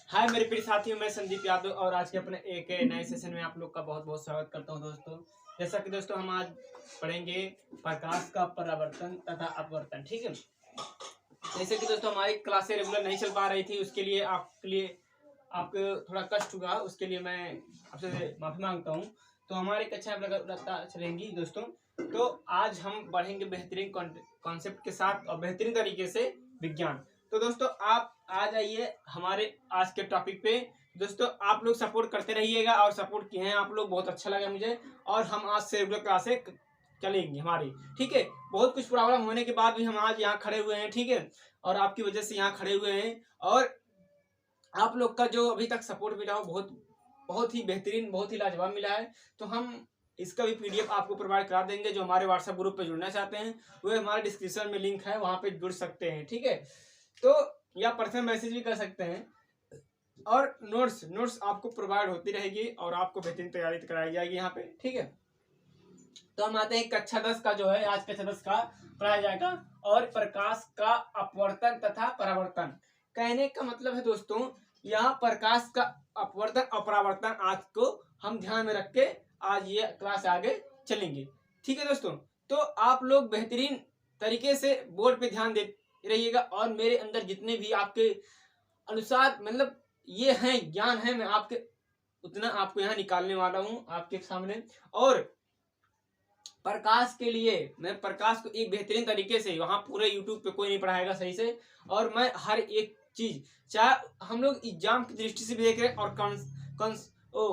हाय मेरे प्रिय साथियों, मैं संदीप यादव और आज के अपने एक नए सेशन में आप लोग का बहुत बहुत स्वागत करता हूं दोस्तों। जैसा कि दोस्तों हम आज पढ़ेंगे प्रकाश का परावर्तन तथा अपवर्तन। ठीक है, जैसे कि दोस्तों हमारी क्लासें रेगुलर नहीं चल पा रही थी, उसके लिए आपको थोड़ा कष्ट हुआ, उसके लिए मैं आपसे माफी मांगता हूँ। तो हमारी कक्षा लगातार चलेंगी दोस्तों। तो आज हम बढ़ेंगे बेहतरीन कॉन्सेप्ट के साथ और बेहतरीन तरीके से विज्ञान। तो दोस्तों आप आ जाइए हमारे आज के टॉपिक पे। दोस्तों आप लोग सपोर्ट करते रहिएगा और सपोर्ट किए हैं आप लोग, बहुत अच्छा लगा मुझे। और हम आज से रेगुलर क्लासे चलेंगी हमारी, ठीक है। बहुत कुछ प्रॉब्लम होने के बाद भी हम आज यहाँ खड़े हुए हैं, ठीक है, और आपकी वजह से यहाँ खड़े हुए हैं। और आप लोग का जो अभी तक सपोर्ट मिला हो बहुत बहुत ही बेहतरीन, बहुत ही लाजवाब मिला है। तो हम इसका भी पीडीएफ आपको प्रोवाइड करा देंगे। जो हमारे व्हाट्सएप ग्रुप पे जुड़ना चाहते हैं वो हमारे डिस्क्रिप्शन में लिंक है, वहां पे जुड़ सकते हैं, ठीक है। तो या पर्सनल मैसेज भी कर सकते हैं। और नोट्स आपको प्रोवाइड होती रहेगी और आपको बेहतरीन तैयारी कराई जाएगी यहाँ पे, ठीक है। तो हम आते हैं कक्षा 10 का, जो है आज कक्षा 10 का पढ़ाया जाएगा। और प्रकाश का अपवर्तन तथा परावर्तन। कहने का मतलब है दोस्तों, यहाँ प्रकाश का अपवर्तन और परावर्तन आज को हम ध्यान में रख के आज ये क्लास आगे चलेंगे, ठीक है दोस्तों। तो आप लोग बेहतरीन तरीके से बोर्ड पे ध्यान दे रहिएगा और मेरे अंदर जितने भी आपके अनुसार मतलब ये हैं ज्ञान है, मैं आपके उतना आपको यहाँ निकालने वाला हूँ आपके सामने। और प्रकाश के लिए मैं प्रकाश को एक बेहतरीन तरीके से, वहाँ पूरे यूट्यूब पे कोई नहीं पढ़ाएगा सही से। और मैं हर एक चीज, चाहे हम लोग एग्जाम की दृष्टि से भी देख रहे हैं और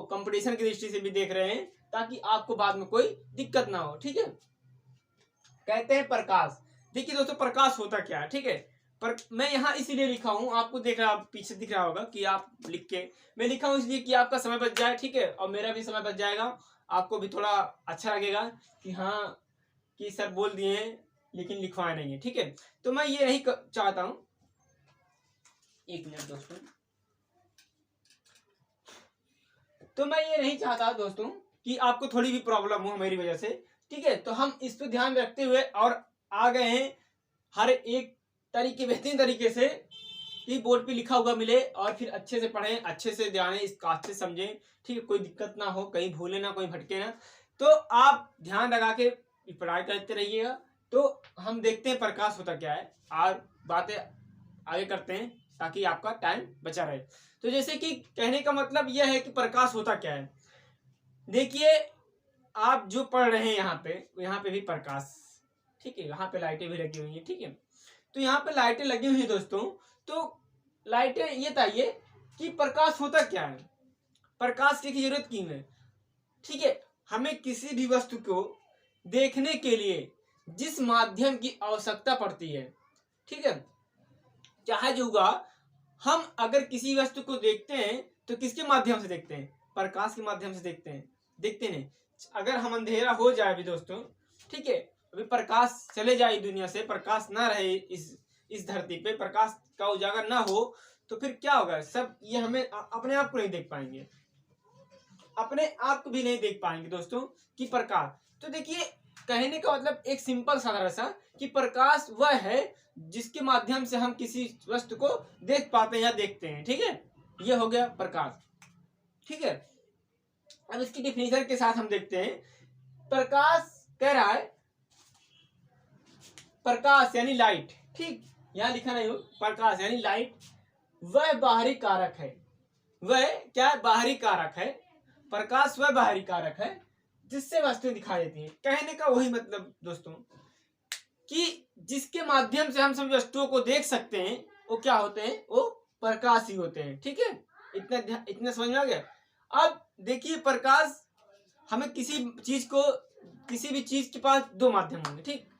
कंपटीशन की दृष्टि से भी देख रहे हैं, ताकि आपको बाद में कोई दिक्कत ना हो, ठीक है। कहते हैं प्रकाश। देखिए दोस्तों प्रकाश होता क्या है, ठीक है। पर मैं यहाँ इसीलिए लिखा हूँ, आपको देख रहा पीछे दिख रहा होगा कि आप लिख के मैं लिखा हूँ इसलिए कि आपका समय बच जाए, ठीक है, और मेरा भी समय बच जाएगा। आपको भी थोड़ा अच्छा लगेगा कि हाँ कि सर बोल दिए हैं लेकिन लिखवाए नहीं है, ठीक है। तो मैं ये नहीं चाहता हूँ, एक मिनट दोस्तों, तो मैं ये नहीं चाहता दोस्तों कि आपको थोड़ी भी प्रॉब्लम हो मेरी वजह से, ठीक है। तो हम इस पर ध्यान रखते हुए और आ गए हैं हर एक तरीके बेहतरीन तरीके से कि बोर्ड पे लिखा हुआ मिले और फिर अच्छे से पढ़ें, अच्छे से जाने, इसका अच्छे से समझें, ठीक है। कोई दिक्कत ना हो, कहीं भूले ना, कोई भटके ना। तो आप ध्यान लगा के पढ़ाई करते रहिएगा। तो हम देखते हैं प्रकाश होता क्या है और बातें आगे करते हैं ताकि आपका टाइम बचा रहे। तो जैसे कि कहने का मतलब यह है कि प्रकाश होता क्या है। देखिए आप जो पढ़ रहे हैं यहाँ पे भी प्रकाश, ठीक है, यहाँ पे लाइटें भी लगी हुई हैं, ठीक है। तो यहाँ पे लाइटें लगी हुई है दोस्तों। तो लाइटें ये बताइए कि प्रकाश होता क्या है, प्रकाश की जरूरत क्यों है, ठीक है। हमें किसी भी वस्तु को देखने के लिए जिस माध्यम की आवश्यकता पड़ती है, ठीक है, चाहे जो हुआ, हम अगर किसी वस्तु को देखते हैं तो किसके माध्यम से देखते हैं, प्रकाश के माध्यम से देखते नहीं। अगर हम अंधेरा हो जाए भी दोस्तों, ठीक है, अभी प्रकाश चले जाए दुनिया से, प्रकाश ना रहे इस धरती पे, प्रकाश का उजागर ना हो, तो फिर क्या होगा, सब ये हमें अपने आप को नहीं देख पाएंगे, अपने आप को भी नहीं देख पाएंगे दोस्तों कि प्रकाश। तो देखिए कहने का मतलब एक सिंपल साधारण सा कि प्रकाश वह है जिसके माध्यम से हम किसी वस्तु को देख पाते हैं या देखते हैं, ठीक है। ये हो गया प्रकाश, ठीक है। अब इसकी डिफिनेशन के साथ हम देखते हैं। प्रकाश कह रहा है, प्रकाश यानी लाइट, ठीक, यहां लिखा नहीं हो, प्रकाश यानी लाइट वह बाहरी कारक है, वह क्या है, बाहरी कारक है। प्रकाश वह बाहरी कारक है जिससे वस्तुएं दिखाई देती हैं। कहने का वही मतलब दोस्तों कि जिसके माध्यम से हम सभी वस्तुओं को देख सकते हैं वो क्या होते हैं, वो प्रकाश ही होते हैं, ठीक है। इतना समझ में आ गया। अब देखिए प्रकाश, हमें किसी भी चीज के पास दो माध्यम होंगे, ठीक।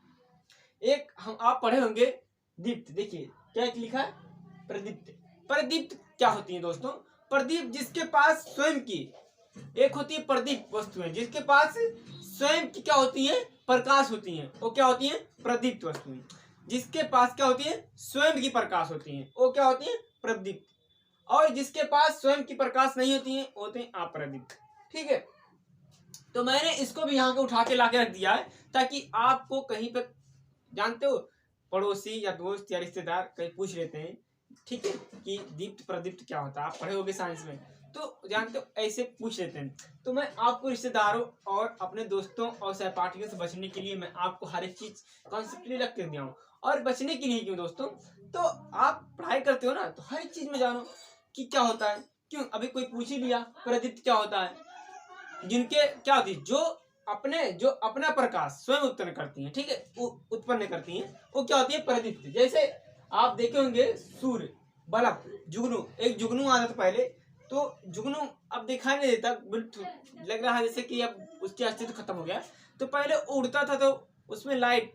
एक हम आप पढ़े होंगे दीप्त, देखिए क्या लिखा है, प्रदीप्त। प्रदीप्त क्या होती है दोस्तों, प्रदीप जिसके पास स्वयं की, एक होती है प्रदीप वस्तुएं जिसके पास स्वयं की क्या होती है, प्रकाश होती हैं, वो क्या होती है, प्रदीप्त वस्तुएं। जिसके पास क्या होती है, स्वयं की प्रकाश होती है, वो क्या होती है, प्रदीप्त। और जिसके पास स्वयं की प्रकाश नहीं होती है, होते हैं अप्रदीप्त, ठीक है। तो मैंने इसको भी यहाँ पे उठा के ला के रख दिया है ताकि आपको कहीं पर, जानते हो, पड़ोसी या दोस्त या रिश्तेदार कहीं पूछ लेते हैं ठीक है, कि दीप्त प्रदीप्त क्या होता है, आप पढ़े होगे साइंस में, तो जानते हो ऐसे पूछ लेते हैं। तो मैं आपको रिश्तेदारों और अपने दोस्तों और सहपाठियों से बचने के लिए मैं आपको हर एक चीज कॉन्सेप्टली रख कर दिया हूँ। और बचने के लिए क्यों दोस्तों, तो आप पढ़ाई करते हो ना, तो हर एक चीज में जानो कि क्या होता है। क्यों, अभी कोई पूछ ही लिया प्रदीप्त क्या होता है, जिनके क्या होती है, जो अपना प्रकाश स्वयं उत्पन्न करती हैं, ठीक है, उत्पन्न करती हैं, वो क्या होती है प्रदीप्त। जैसे आप देखे होंगे सूर्य, बल्ब, जुगनू, एक जुगनू आता था पहले, तो जुगनू अब दिखाई नहीं देता, लग रहा है जैसे कि अब उसकी अस्तित्व खत्म हो गया। तो पहले उड़ता था तो उसमें लाइट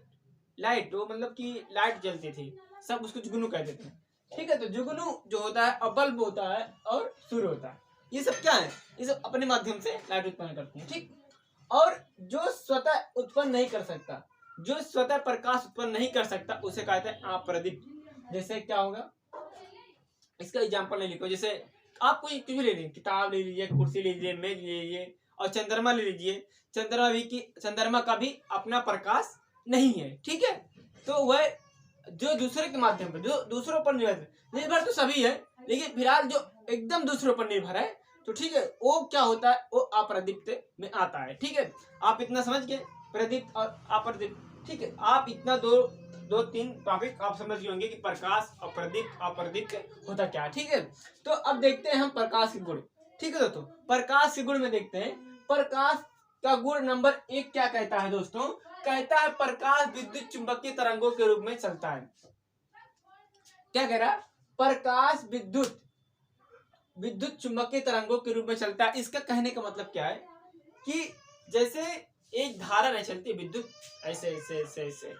वो मतलब कि लाइट जलती थी, सब उसको जुगनू कहते थे, ठीक है। तो जुगनू जो होता है और बल्ब होता है और सूर्य होता है, ये सब क्या है, ये सब अपने माध्यम से लाइट उत्पन्न करती है, ठीक। और जो स्वतः उत्पन्न नहीं कर सकता, जो स्वतः प्रकाश उत्पन्न नहीं कर सकता, उसे कहते हैं अप्रदीप्त। जैसे क्या होगा, इसका एग्जांपल ले लिखो, जैसे आप कोई कुछ भी ले लीजिए, किताब ले लीजिए, कुर्सी ले लीजिए, मेज ले लीजिए, और चंद्रमा ले लीजिए। चंद्रमा का भी अपना प्रकाश नहीं है, ठीक है। तो वह जो दूसरे के माध्यम पर, जो दूसरों पर निर्भर तो सभी है, लेकिन फिलहाल जो एकदम दूसरों पर निर्भर है, तो ठीक है, वो क्या होता है, वो अप्रदीप्त में आता है, ठीक है। आप इतना समझ गए, प्रदीप्त और अप्रदीप्त, ठीक है। आप इतना दो तीन टॉपिक आप समझ गए होंगे कि प्रकाश और प्रदीप्त अप्रदीप्त होता क्या है, ठीक है। तो अब देखते हैं हम प्रकाश के गुण, ठीक है दोस्तों। प्रकाश के गुण में देखते हैं, प्रकाश का गुण नंबर 1 क्या कहता है दोस्तों, कहता है प्रकाश विद्युत चुंबकीय तरंगों के रूप में चलता है। क्या कह रहा है, प्रकाश विद्युत चुंबकीय तरंगों के रूप में चलता है। इसका कहने का मतलब क्या है कि जैसे एक धारा नहीं चलती, विद्युत ऐसे ऐसे ऐसे ऐसे,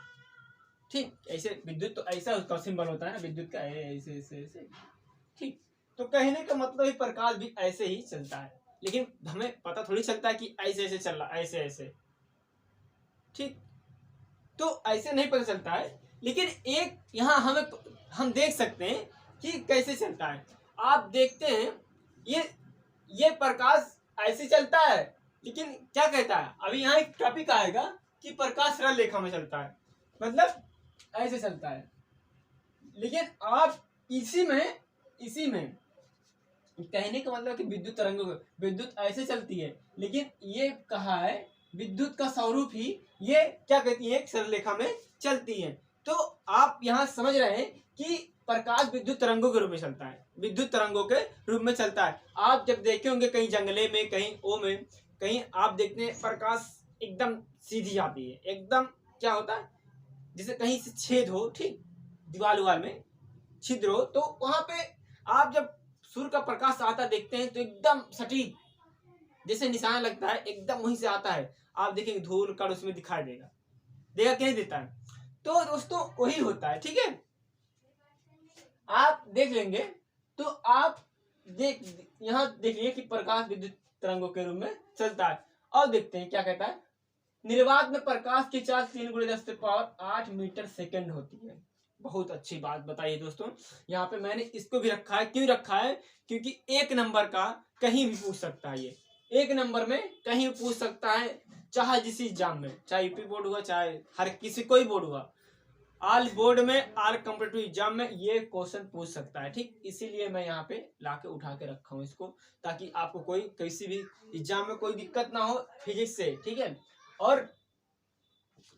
ठीक, ऐसे विद्युत तो ऐसा उसका सिंबल होता है ना विद्युत का, ऐसे ऐसे ऐसे, ठीक। तो कहने का मतलब है प्रकाश भी ऐसे ही चलता है, लेकिन हमें पता थोड़ी चलता है कि ऐसे ऐसे चल रहा, ऐसे ऐसे, ठीक। तो ऐसे नहीं पता चलता है, लेकिन एक यहाँ हम देख सकते हैं कि कैसे चलता है। आप देखते हैं ये प्रकाश ऐसे चलता है, लेकिन क्या कहता है, अभी यहाँ एक टॉपिक आएगा कि प्रकाश सरल रेखा में चलता है, मतलब ऐसे चलता है। लेकिन आप इसी में कहने का मतलब कि विद्युत तरंगों, विद्युत ऐसे चलती है, लेकिन ये कहा है विद्युत का स्वरूप ही ये क्या कहती है, एक सरल रेखा में चलती है। तो आप यहाँ समझ रहे हैं कि प्रकाश विद्युत तरंगों के रूप में चलता है, विद्युत तरंगों के रूप में चलता है। आप जब देखे होंगे कहीं जंगले में, कहीं ओ में, कहीं आप देखते हैं प्रकाश एकदम सीधी आती है, एकदम क्या होता है, जैसे कहीं से छेद हो, ठीक, दीवार में छिद्र हो, तो वहां पे आप जब सूर्य का प्रकाश आता देखते हैं तो एकदम सटीक जैसे निशान लगता है, एकदम वहीं से आता है। आप देखेंगे धूल कण उसमें दिखाई देगा कि नहीं देता है। तो दोस्तों वही होता है, ठीक है। आप देख लेंगे तो आप यहाँ देखिए कि प्रकाश विद्युत तरंगों के रूप में चलता है। और देखते हैं क्या कहता है, निर्वात में प्रकाश की चाल 3 × 10⁸ मीटर सेकेंड होती है। बहुत अच्छी बात बताइए दोस्तों, यहाँ पे मैंने इसको भी रखा है, क्यों रखा है, क्योंकि 1 नंबर का कहीं भी पूछ सकता है, ये 1 नंबर में कहीं भी पूछ सकता है, चाहे जिस एग्जाम में, चाहे यूपी बोर्ड हुआ, चाहे हर किसी कोई बोर्ड हुआ, ऑल बोर्ड में, ऑल कॉम्पिटिटिव एग्जाम में ये क्वेश्चन पूछ सकता है, ठीक। इसीलिए मैं यहाँ पे लाके उठा के रखा हूँ इसको, ताकि आपको कोई किसी भी एग्जाम में कोई दिक्कत ना हो फिजिक्स से, ठीक है, और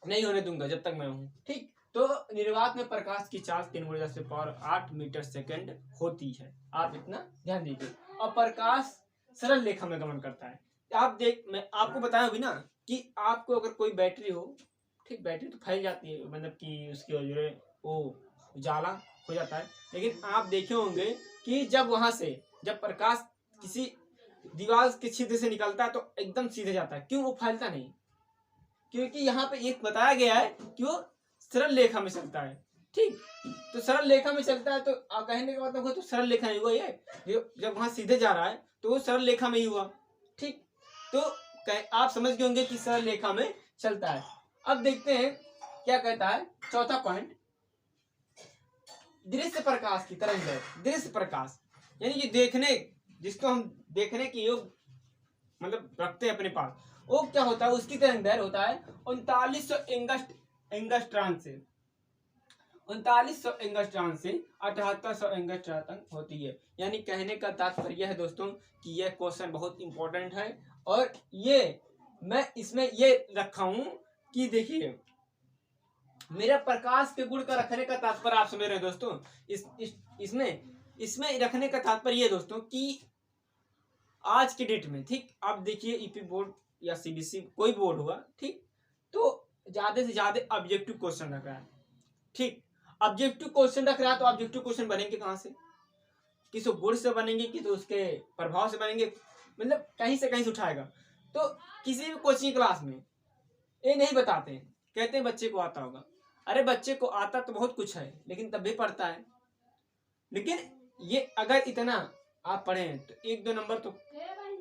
नहीं होने दूंगा जब तक मैं हूँ, ठीक। तो निर्वात में प्रकाश की चाल 3 × 10⁸ मीटर सेकेंड होती है, आप इतना ध्यान दीजिए। और प्रकाश सरल रेखा में गमन करता है। मैं आपको बताया भी ना कि आपको अगर कोई बैटरी हो, ठीक, बैटरी तो फैल जाती है, मतलब कि उसकी वजह वो उजाला हो जाता है, लेकिन आप देखे होंगे कि जब वहां से जब प्रकाश किसी दीवार के छिद्र से निकलता है तो एकदम सीधे जाता है, क्यों, वो फैलता नहीं, क्योंकि यहाँ पे एक बताया गया है कि वो सरल रेखा में चलता है, ठीक। तो सरल रेखा में चलता है, तो कहने का मतलब तो सरल रेखा ही हुआ, ये जब वहां सीधे जा रहा है तो वो सरल रेखा में ही हुआ, ठीक। तो आप समझ गए होंगे कि सरल रेखा में चलता है। अब देखते हैं क्या कहता है, चौथा पॉइंट, दृश्य प्रकाश की तरंग है। दृश्य प्रकाश यानी कि देखने, जिसको हम देखने की योग मतलब रखते हैं अपने पास, वो क्या होता है, उसकी तरंग दैर्घ्य होता है 3900 एंगस्ट्रॉन से। 3900 एंगस्ट्रॉन से 7800 एंगस्ट्रॉन होती है। यानी कहने का तात्पर्य है दोस्तों कि यह क्वेश्चन बहुत इंपॉर्टेंट है। और ये मैं इसमें ये रखा हूं कि देखिए मेरा प्रकाश के गुण का रखने का तात्पर्य आप समझ रहे हैं दोस्तों। इसमें रखने का तात्पर्य ये दोस्तों कि आज के डेट में, ठीक, आप देखिए ईपी बोर्ड या सीबीएसई कोई बोर्ड हुआ, ठीक, तो ज्यादा से ज्यादा ऑब्जेक्टिव क्वेश्चन रख रहा है। ठीक, ऑब्जेक्टिव क्वेश्चन रख रहा है तो ऑब्जेक्टिव क्वेश्चन बनेंगे कहाँ से? किसी गुण से बनेंगे कि तो उसके प्रभाव से बनेंगे, मतलब कहीं से उठाएगा। तो किसी भी कोचिंग क्लास में ये नहीं बताते, कहते हैं बच्चे को आता होगा। अरे बच्चे को आता तो बहुत कुछ है लेकिन तब भी पढ़ता है। लेकिन ये अगर इतना आप पढ़ें तो 1-2 नंबर तो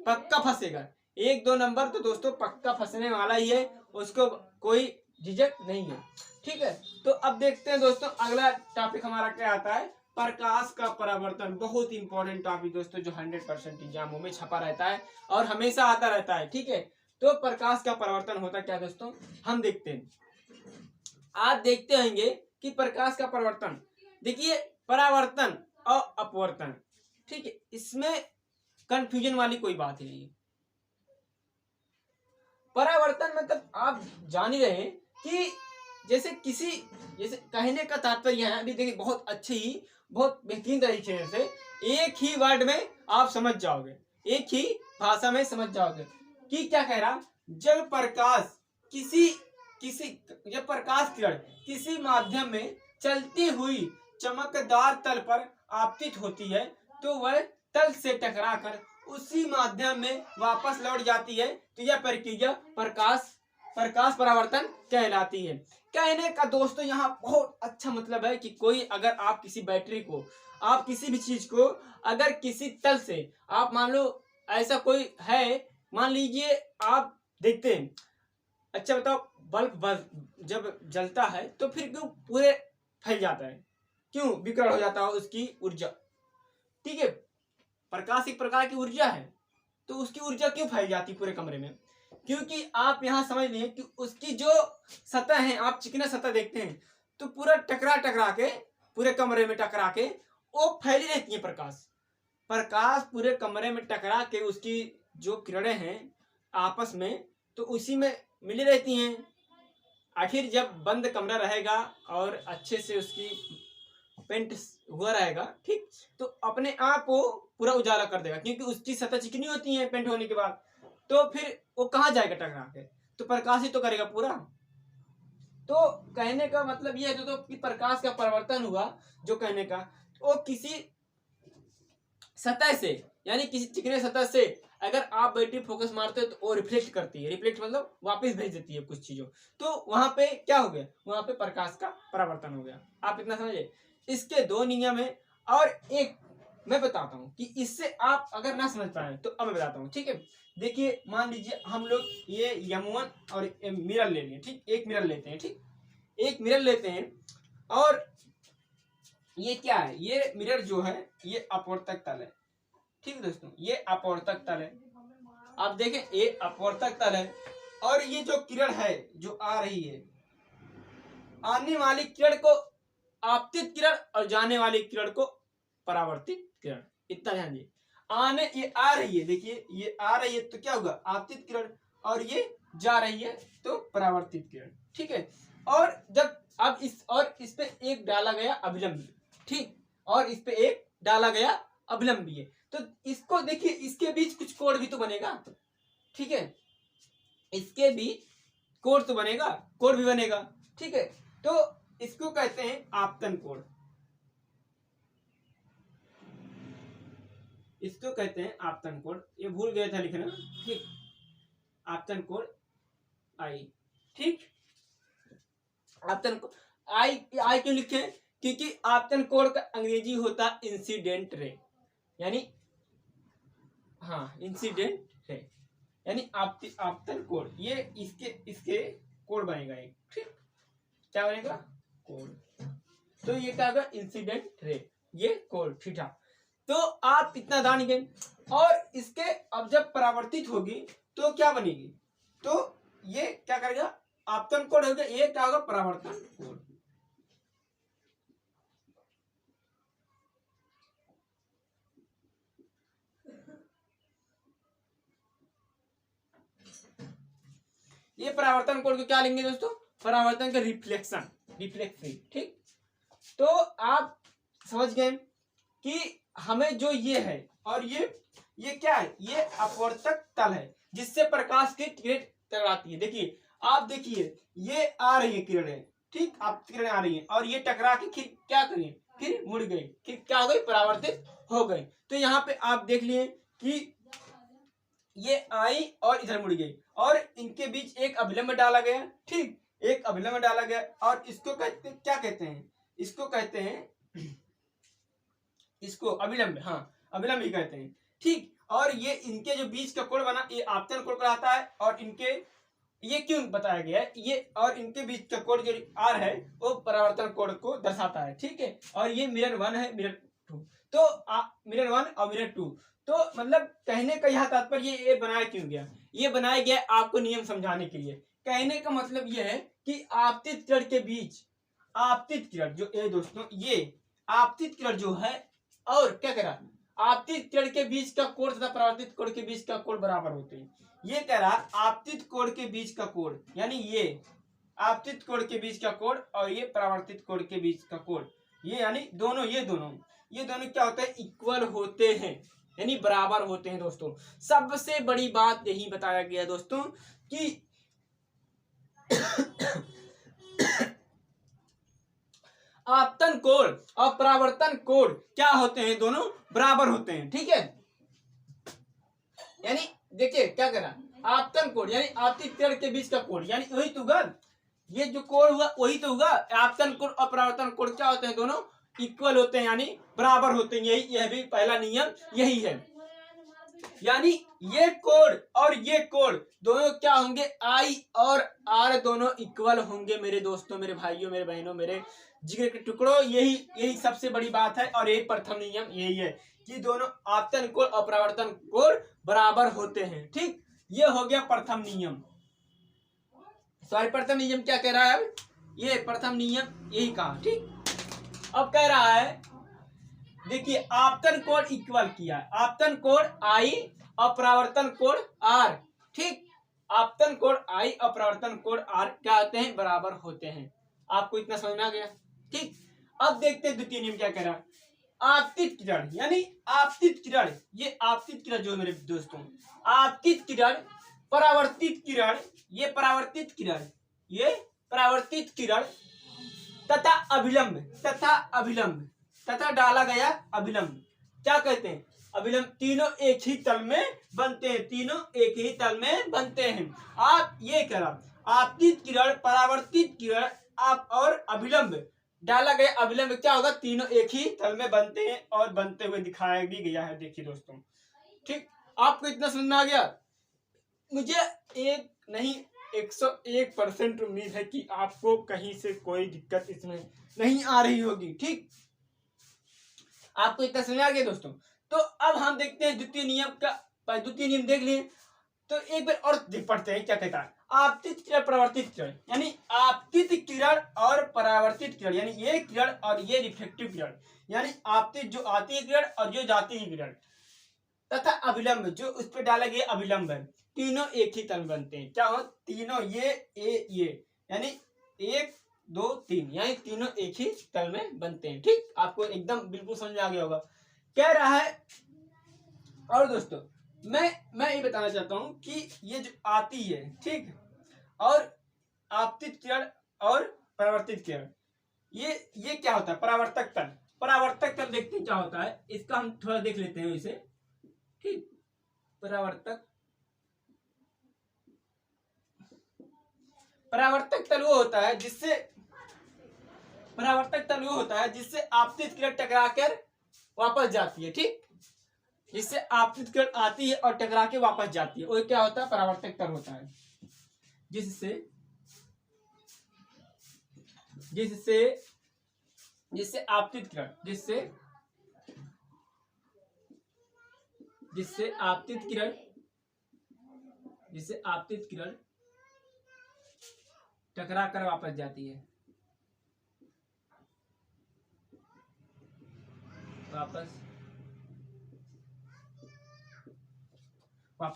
पक्का फंसेगा। 1-2 नंबर तो दोस्तों पक्का फंसने वाला ही है, उसको कोई झिझक नहीं है। ठीक है, तो अब देखते हैं दोस्तों अगला टॉपिक हमारा क्या आता है, प्रकाश का परावर्तन। बहुत इंपॉर्टेंट टॉपिक दोस्तों जो 100% एग्जामों में छपा रहता है और हमेशा आता रहता है। ठीक है, तो प्रकाश का परावर्तन होता क्या दोस्तों, हम देखते हैं। आप देखते होंगे कि प्रकाश का परावर्तन, देखिए परावर्तन और अपवर्तन, ठीक है, इसमें कंफ्यूजन वाली कोई बात ही नहीं है। परावर्तन मतलब आप जान ही रहे हैं कि जैसे कहने का तात्पर्य है, अभी देखिए बहुत अच्छी ही बहुत बेहतरीन तरीके से एक ही वर्ड में आप समझ जाओगे, एक ही भाषा में समझ जाओगे कि क्या कह रहा। जब प्रकाश जब प्रकाश किरण किसी माध्यम में चलती हुई चमकदार तल पर आपतित होती है तो वह तल से टकराकर उसी माध्यम में वापस लौट जाती है, तो यह प्रक्रिया प्रकाश परावर्तन कहलाती है। कहने का दोस्तों यहाँ बहुत अच्छा मतलब है कि कोई अगर आप किसी बैटरी को, आप किसी भी चीज को अगर किसी तल से आप मान लो, ऐसा कोई है, मान लीजिए आप देखते हैं, अच्छा बताओ बल्ब जब जलता है तो फिर क्यों पूरे फैल जाता है, क्यों विकर्ण हो जाता है उसकी ऊर्जा। ठीक है, प्रकाश एक प्रकार की ऊर्जा है, तो उसकी ऊर्जा क्यों फैल जाती पूरे कमरे में, क्योंकि आप यहाँ समझ लीजिए कि उसकी जो सतह है, आप चिकना सतह देखते हैं तो पूरा टकरा के पूरे कमरे में टकरा के वो फैली रहती है। प्रकाश पूरे कमरे में टकरा के उसकी जो किरणें हैं आपस में तो उसी में मिली रहती हैं। आखिर जब बंद कमरा रहेगा और अच्छे से उसकी पेंट हुआ रहेगा, ठीक, तो अपने आप वो पूरा उजाला कर देगा, क्योंकि उसकी सतह चिकनी होती है पेंट होने के बाद, तो फिर वो कहाँ जाएगा टकरा के, तो प्रकाश ही तो करेगा पूरा। तो कहने का मतलब ये है तो कि प्रकाश का परिवर्तन हुआ, जो कहने का वो किसी सतह से, यानी किसी चिकने सतह से अगर आप बैटरी फोकस मारते हो तो वो रिफ्लेक्ट करती है, रिफ्लेक्ट मतलब वापस भेज देती है कुछ चीजों, तो वहां पे क्या हो गया, वहां पे प्रकाश का परावर्तन हो गया। आप इतना समझे। इसके 2 नियम है और एक मैं बताता हूँ कि इससे आप अगर ना समझ पाए तो अब मैं बताता हूँ। ठीक है, देखिए मान लीजिए हम लोग ये M1 और मिरर ले लिए, ठीक, एक मिरर लेते हैं, ठीक, एक मिरर लेते हैं और ये क्या है, ये मिरर जो है ये अपवर्तक तल है। ठीक है दोस्तों, ये अपवर्तक तल है, आप देखें ये अपवर्तक तल है और ये जो किरण है जो आ रही है, आने वाली किरण को आपतित किरण और जाने वाली किरण को परावर्तित किरण, इतना ध्यान दिए। आने ये आ रही है, देखिए ये आ रही है तो क्या होगा आपतित किरण, और ये जा रही है तो परावर्तित किरण। ठीक है, और जब अब इस पे एक डाला गया अभिलंब, ठीक, और इस पे एक डाला गया अभिलंब है, तो इसको देखिए इसके बीच कुछ कोण भी तो बनेगा। ठीक है, इसके बीच कोण तो बनेगा, कोण भी बनेगा। ठीक है, तो इसको कहते हैं आपतन कोण, इसको कहते हैं आपतन कोण, ये भूल गया था लिखना। ठीक, आपतन कोण आई, ठीक, आपतन कोण आई क्यों लिखे, क्योंकि आपतन कोण का अंग्रेजी होता इंसिडेंट रे, यानी हाँ इंसिडेंट रे, यानी आपतन कोण, ये इसके कोण बनेगा एक, ठीक, क्या बनेगा कोण, तो ये क्या होगा इंसिडेंट रे, ये कोण, ठीक है। तो आप इतना जानिए, और इसके अब जब परावर्तित होगी तो क्या बनेगी, तो ये क्या करेगा आपतन कोण होगा, ये क्या होगा परावर्तन कोण। ये परावर्तन कोण को क्या लेंगे दोस्तों, परावर्तन का रिफ्लेक्शन, रिफ्लेक्शन। ठीक, तो आप समझ गए कि हमें जो ये है और ये क्या है, ये अपवर्तक तल है जिससे प्रकाश की किरण टकराती है। देखिए आप देखिए ये आ रही है किरणें, ठीक, आप किरणें आ रही है और ये टकरा के फिर क्या करें, फिर मुड़ गई, फिर क्या हो गई, परावर्तित हो गई। तो यहाँ पे आप देख लिए कि ये आई और इधर मुड़ गई और इनके बीच एक अभिलंब डाला गया। ठीक, एक अभिलंब डाला गया और इसको कहते क्या कहते हैं, इसको कहते हैं, इसको अभिलंब, हाँ अभिलंब ही कहते हैं। ठीक, और ये इनके जो बीच का कोण बना ये आपतन कोण कहलाता है और इनके ये क्यों बताया गया है, ये और इनके बीच का कोण जो आर है वो परावर्तन कोण को दर्शाता है। ठीक है, और ये मिरर 1 है, मिरर 2, तो मिरर 1 और मिरर 2, तो मतलब कहने का यह तात्पर्य ये बनाया क्यों गया, ये बनाया गया आपको नियम समझाने के लिए। कहने का मतलब यह है कि आपतित किरण के बीच, आपतित किरण जो ये दोस्तों, ये आपतित किरण जो है और क्या कह रहा, आपतित किरण के बीच का कोण तथा परावर्तित कोण के बीच का कोण बराबर होते हैं। ये कह रहा आपतित कोण के बीच का कोण, यानी ये आपतित कोण के बीच का कोण और ये परावर्तित कोण के बीच का कोण, ये यानी दोनों, ये दोनों क्या होते हैं, इक्वल होते हैं, यानी बराबर होते हैं दोस्तों। सबसे बड़ी बात यही बताया गया दोस्तों कि आपतन कोण और परावर्तन कोण क्या होते हैं, दोनों बराबर होते हैं। ठीक है, यानी देखिए क्या करा, आपतन कोण यानी आपतित किरण के बीच का कोण, यानी वही तो हुआ, ये जो कोण हुआ वही तो हुआ। आपतन कोण और परावर्तन कोण क्या होते हैं, दोनों इक्वल होते हैं, यानी बराबर होते हैं। यही, यह भी पहला नियम यही है, यानी ये कोण और ये कोण दोनों क्या होंगे, आई और आर दोनों इक्वल होंगे मेरे दोस्तों, मेरे भाइयों, मेरे बहनों, मेरे जिगर के टुकड़ों। यही सबसे बड़ी बात है और यही प्रथम नियम यही है कि दोनों आपतन कोण और परावर्तन कोण बराबर होते हैं। ठीक, ये हो गया प्रथम नियम। सॉरी, प्रथम नियम क्या कह रहा है, अब ये प्रथम नियम यही कहा। ठीक, अब कह रहा है देखिए आपतन कोण इक्वल किया, आपतन कोण आई और परावर्तन कोण आर। ठीक, आपतन कोण आई और परावर्तन कोण आर क्या होते हैं, बराबर होते हैं। आपको इतना समझ में आ गया। ठीक, अब देखते हैं द्वितीय नियम क्या कह रहा है, आपतित किरण यानी आपतित किरण, ये आपतित किरण जो मेरे दोस्तों, आपतित किरण, परावर्तित किरण, ये परावर्तित किरण, ये परावर्तित किरण तथा अभिलंब, तथा अभिलंब, तथा डाला गया अभिलंब, क्या कहते हैं, अभिलंब, तीनों एक ही तल में बनते हैं, तीनों एक ही तल में बनते हैं। आप ये करा आपतित किरण, परावर्तित किरण आप और अभिलंब, डाला गया अभिलंब क्या होगा, तीनों एक ही तल में बनते हैं और बनते हुए दिखाया भी गया है। देखिए दोस्तों, ठीक, आपको इतना समझ में आ गया। मुझे एक नहीं 101% उम्मीद है कि आपको कहीं से कोई दिक्कत इसमें नहीं आ रही होगी। ठीक, आपको इतना समझ आ गया दोस्तों। तो अब हम देखते हैं द्वितीय नियम का, द्वितीय नियम देख लिए तो एक बार और पढ़ते हैं क्या कहता है, आपतित किरण, परावर्तित किरण, यानी आपतित किरण और परावर्तित किरण, यानी ये किरण और ये रिफ्लेक्टिव किरण, यानी आपतित जो आती है किरण और जो जाती है किरण, तथा अभिलंब जो उस पर डाला गया अभिलंब है, तीनों एक ही तल में बनते हैं। क्या हो, तीनों ये यानी 1 2 3, यानी तीनों एक ही तल में बनते हैं। ठीक, आपको एकदम बिल्कुल समझ में आ गया होगा। कह रहा है, और दोस्तों मैं ये बताना चाहता हूं कि ये जो आती है, ठीक, और आपतित किरण और परावर्तित किरण, ये क्या होता है, परावर्तक तल। परावर्तक तल देखते हैं क्या होता है, इसका हम थोड़ा देख लेते हैं इसे। ठीक, परावर्तक तल वो होता है जिससे, परावर्तक तल वो होता है जिससे आपतित किरण टकराकर वापस जाती है। ठीक, जिससे आपतित किरण आती है और टकरा के वापस जाती है, वो क्या होता है, परावर्तक तल होता है। जिससे आपतित किरण, जिससे आपतित किरण टकरा कर वापस जाती है, वापस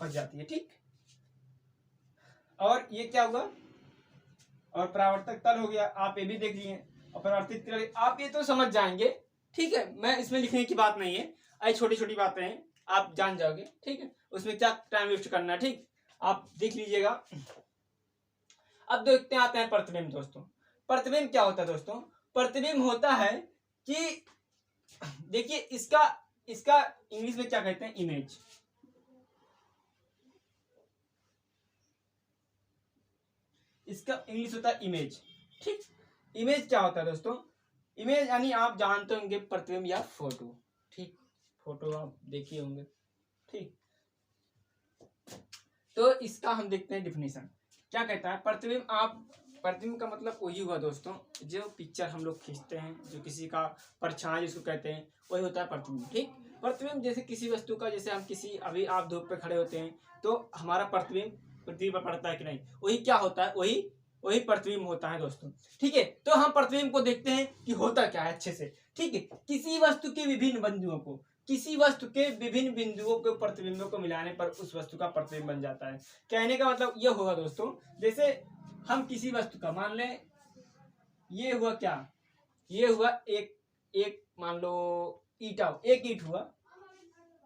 जाती है। ठीक, और ये क्या हुआ, और परावर्तक तल हो गया, आप ये भी देख लिए, और परावर्तित किरण आप ये तो समझ जाएंगे, ठीक है। मैं इसमें लिखने की बात नहीं है, आई छोटी छोटी बातें हैं, आप जान जाओगे, ठीक है। उसमें क्या टाइम वेस्ट करना है, ठीक, आप देख लीजिएगा। अब देखते हैं, आते हैं प्रतिबिंब दोस्तों। प्रतिबिंब क्या होता है दोस्तों? प्रतिबिंब होता है कि देखिए इसका इंग्लिश में क्या कहते हैं, इमेज। इसका इंग्लिश होता है इमेज, ठीक। इमेज क्या होता है दोस्तों? इमेज यानी आप जानते होंगे प्रतिबिंब या फोटो, ठीक। फोटो आप देखे होंगे, ठीक। तो इसका हम देखते हैं डिफिनीशन क्या कहता है। प्रतिबिंब का मतलब वही हुआ दोस्तों, जो पिक्चर हम लोग खींचते हैं, जो किसी का परछाई जिसको कहते हैं, वही होता है प्रतिबिंब, ठीक। प्रतिबिंब जैसे किसी वस्तु का, जैसे हम किसी, अभी आप धूप पे खड़े होते हैं तो हमारा प्रतिबिंब पृथ्वी पर पड़ता है कि नहीं, वही क्या होता है, वही प्रतिबिंब होता है दोस्तों, ठीक है। तो हम प्रतिबिंब को देखते हैं कि होता क्या है अच्छे से, ठीक है। किसी वस्तु के विभिन्न बिंदुओं को प्रतिबिंबों को मिलाने पर उस वस्तु का प्रतिबिंब बन जाता है। कहने का मतलब यह होगा दोस्तों, जैसे हम किसी वस्तु का, मान लें ये हुआ क्या, ये हुआ एक मान लो ईटा, एक ईट हुआ,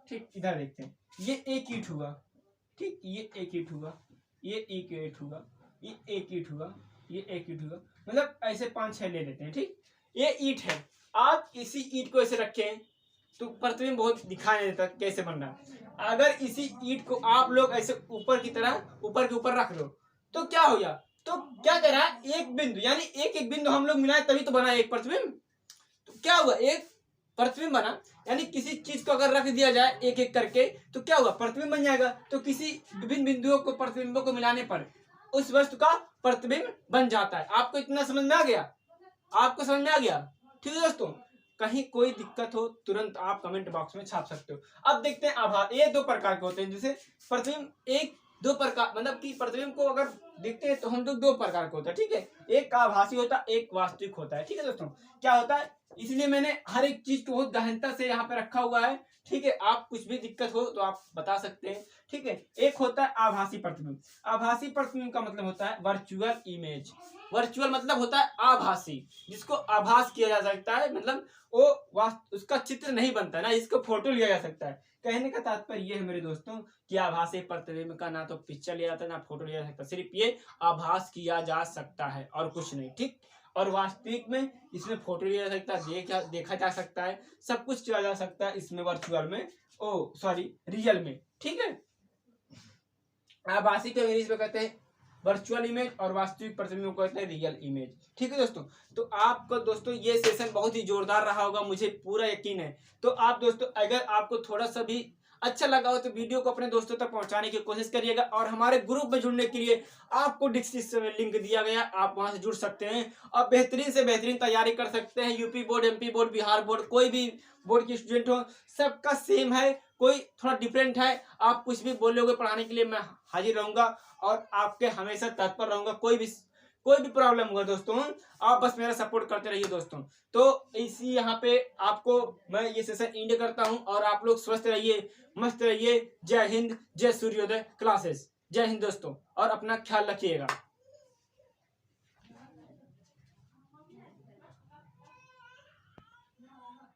ठीक। इधर देखते हैं, ये एक ईट हुआ, ठीक, ये एक ईट हुआ, ये एक ईट हुआ, ये एक ईट हुआ, ये एक ईट हुआ, मतलब ऐसे 5-6 ले लेते हैं, ठीक। ये ईट है, आप इसी ईट को ऐसे रखें तो प्रतिबिंब बहुत दिखाई नहीं देता कैसे बन रहा है। अगर इसी ईट को आप लोग ऐसे ऊपर की तरह ऊपर के ऊपर रख दो तो क्या हो गया, तो क्या कह रहा है, एक बिंदु, यानी एक बिंदु हम लोग मिलाए तभी तो बना एक प्रतिबिंब। तो क्या हुआ, एक प्रतिबिंब बना, यानी किसी चीज को अगर रख दिया जाए एक एक करके तो क्या हुआ, प्रतिबिंब बन जाएगा। तो किसी विभिन्न बिंदुओं को, प्रतिबिंबों को मिलाने पर उस वस्तु का प्रतिबिंब बन जाता है। आपको इतना समझ में आ गया? आपको समझ में आ गया? ठीक है दोस्तों, कहीं कोई दिक्कत हो तुरंत आप कमेंट बॉक्स में छाप सकते हो। अब देखते हैं आभास, ये 2 प्रकार के होते हैं, जैसे प्रतिबिंब एक 2 प्रकार, मतलब कि प्रतिबिंब को अगर देखते हैं तो हम लोग 2 प्रकार के होता है, ठीक है। एक आभासी होता है, एक वास्तविक होता है, ठीक है दोस्तों। क्या होता है, इसलिए मैंने हर एक चीज को बहुत गहनता से यहाँ पे रखा हुआ है, ठीक है। आप कुछ भी दिक्कत हो तो आप बता सकते हैं, ठीक है। एक होता है आभासी प्रतिबिंब। आभासी प्रतिबिंब का मतलब होता है वर्चुअल इमेज। वर्चुअल मतलब होता है आभासी, जिसको आभास किया जा सकता है, मतलब वो उसका चित्र नहीं बनता है ना, इसको फोटो लिया जा सकता है। कहने का तात्पर्य ये है मेरे दोस्तों कि आभासी प्रतिबिंब का ना तो पिक्चर लिया जाता है ना फोटो लिया जा सकता, सिर्फ ये आभास किया जा सकता है और कुछ नहीं, ठीक। और वास्तविक में इसमें फोटो लिया जा सकता है, देखा जा सकता है, सब कुछ किया जा सकता है इसमें, वर्चुअल में, रियल में, ठीक है। आभासी को इंग्लिश में कहते हैं वर्चुअल इमेज और वास्तविक प्रतिबिंब को कहते हैं रियल इमेज, ठीक है दोस्तों। तो आपको दोस्तों ये सेशन बहुत ही जोरदार रहा होगा, मुझे पूरा यकीन है। तो आप दोस्तों अगर आपको थोड़ा सा भी अच्छा लगा हो तो वीडियो को अपने दोस्तों तक पहुंचाने की कोशिश करिएगा, और हमारे ग्रुप में जुड़ने के लिए आपको डिस्क्रिप्शन में लिंक दिया गया, आप वहां से जुड़ सकते हैं और बेहतरीन से बेहतरीन तैयारी कर सकते हैं। UP board, MP board, Bihar board, कोई भी बोर्ड की स्टूडेंट हो, सबका सेम है, कोई थोड़ा डिफरेंट है। आप कुछ भी बोलोगे पढ़ाने के लिए मैं हाजिर रहूंगा और आपके हमेशा तत्पर रहूंगा। कोई भी प्रॉब्लम होगा दोस्तों, आप बस मेरा सपोर्ट करते रहिए दोस्तों। तो इसी यहाँ पे आपको मैं ये सेशन एंड करता हूँ, और आप लोग स्वस्थ रहिए, मस्त रहिए। जय हिंद, जय सूर्योदय क्लासेस। जय हिंद दोस्तों, और अपना ख्याल रखिएगा।